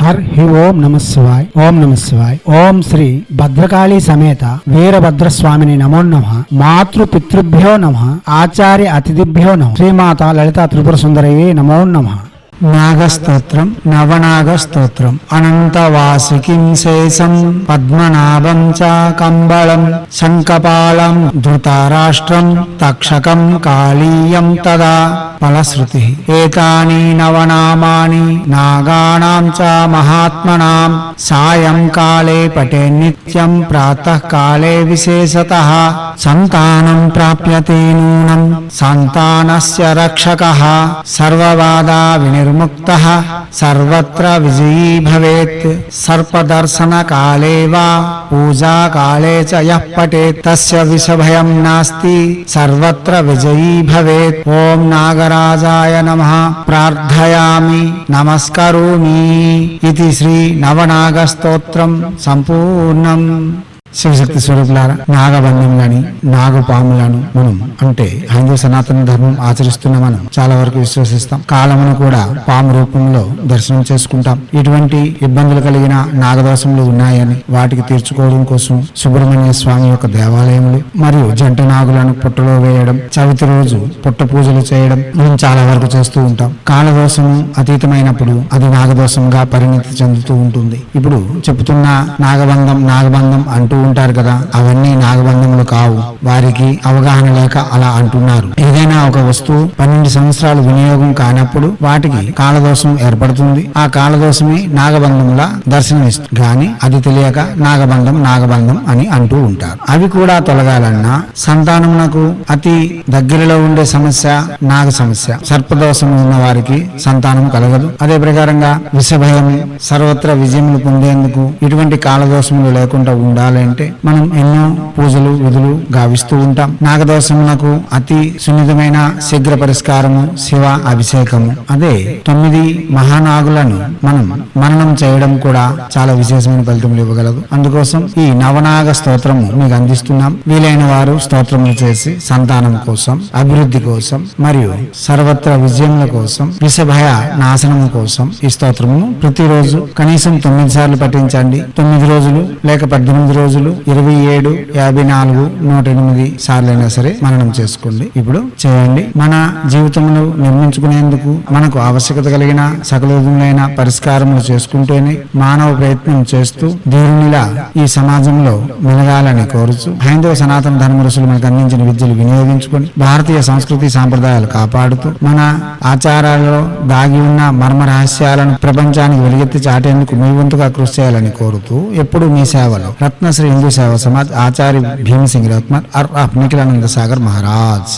హి ఓం నమః శివాయ. ఓం నమః శివాయ. ఓం శ్రీ భద్రకాళీ సమేత వీరభద్రస్వామిని నమో నమః. మాతృ పితృభ్యో నమః. ఆచార్య అతిథిభ్యో నమః. శ్రీమాత లలితా త్రిపుర సుందరయే నమో నమః. నాగస్తోత్రం. నవనాగస్తోత్రం. అనంతవాసికిం శేషం పద్మనాభం చ కంబళం శంఖపాలం ధృతరాష్ట్రం తక్షకం కాళీయం తదా. ఫలశ్రుతి. ఏతాని నవనామాని నాగానాం చ మహాత్మనాం సాయంకాలే పఠే నిత్యం ప్రాతః కాలే విశేషతః. సంతానం ప్రాప్యతే నూనం సంతానస్య రక్షకః. సర్వబాధా వినిర్ముక్తః సర్వత్ర విజయీ భవేత్. సర్పదర్శన కాలే వా పూజా కాలే చ యః పఠేత్ తస్య విషభయం నాస్తి సర్వత్ర విజయీ భవేత్. ఓం నాగరాజాయ నమః. ప్రార్థయామి నమస్కరోమి. ఇది శ్రీ నవనాగ స్తోత్రం సంపూర్ణం. శివశక్తి స్వరూపులారా, నాగబంధంలని నాగపాములను మనం అంటే హైందవ సనాతన ధర్మం ఆచరిస్తున్న మనం చాలా వరకు విశ్వసిస్తాం. కాలమును కూడా పాము రూపంలో దర్శనం చేసుకుంటాం. ఇటువంటి ఇబ్బందులు కలిగిన నాగదోషములు ఉన్నాయని వాటికి తీర్చుకోవడం కోసం సుబ్రహ్మణ్య స్వామి యొక్క దేవాలయములు మరియు జంట నాగులను పుట్టలో వేయడం, చవితి రోజు పుట్ట పూజలు చేయడం మనం చాలా వరకు చేస్తూ ఉంటాం. కాలదోషము అతీతమైనప్పుడు అది నాగదోషంగా పరిణతి చెందుతూ ఉంటుంది. ఇప్పుడు చెప్తున్న నాగబంధం అంటూ ఉంటారు కదా, అవన్నీ నాగబంధములు కావు. వారికి అవగాహన లేక అలా అంటున్నారు. ఏదైనా ఒక వస్తువు 12 సంవత్సరాలు వినియోగం కానప్పుడు వాటికి కాలదోషం ఏర్పడుతుంది. ఆ కాలదోషమే నాగబంధములా దర్శనమిస్తుంది. గాని అది తెలియక నాగబంధం అని అంటూ ఉంటారు. అవి కూడా తొలగాలన్నా సంతానమునకు అతి దగ్గరలో ఉండే సమస్య నాగ సమస్య. సర్పదోషం ఉన్న వారికి సంతానం కలగదు. అదే ప్రకారంగా విషభయం, సర్వత్ర విజయములు పొందేందుకు ఇటువంటి కాలదోషములు లేకుండా ఉండాలంటే మనం ఎన్నో పూజలు విధులు గావిస్తూ ఉంటాం. నాగదోషమునకు అతి సున్నితమైన శీఘ్ర పరిష్కారము శివ అభిషేకము. అదే 9 మహానాగులను మనం మననం చేయడం కూడా చాలా విశేషమైన ఫలితములు ఇవ్వగలదు. అందుకోసం ఈ నవనాగ స్తోత్రము మీకు అందిస్తున్నాం. వీలైన వారు స్తోత్రములు చేసి సంతానం కోసం, అభివృద్ధి కోసం మరియు సర్వత్ర విజయముల కోసం, విషభయ నాశనము కోసం ఈ స్తోత్రమును ప్రతిరోజు కనీసం 9 సార్లు పఠించండి. 9 రోజులు లేక 18 రోజులు, 27, 54, 108 సార్లైనా సరే మననం చేసుకోండి. ఇప్పుడు చేయండి. మన జీవితంలో నిర్మించుకునేందుకు మనకు ఆవశ్యకత కలిగిన సకల విధములైన పరిష్కారములు చేసుకుంటూనే మానవ ప్రయత్నం చేస్తూ దేవునిలా ఈ సమాజంలో మెలగాలని కోరుచు హైందవ సనాతన ధర్మ ఋషులు మనకు అందించిన విద్యలు వినియోగించుకొని భారతీయ సంస్కృతి సాంప్రదాయాలు కాపాడుతూ మన ఆచారాలలో దాగి ఉన్న మర్మ రహస్యాలను ప్రపంచానికి వెలుగెత్తి చాటేందుకు మీ వంతుగా కృషి చేయాలని కోరుతూ ఎప్పుడు మీ సేవలో రత్నశ్రీ హిందూ సేవా సమాజ్ ఆచార్య భీమసింగ్ రత్న నిఖిలానంద సాగర్ మహారాజ్.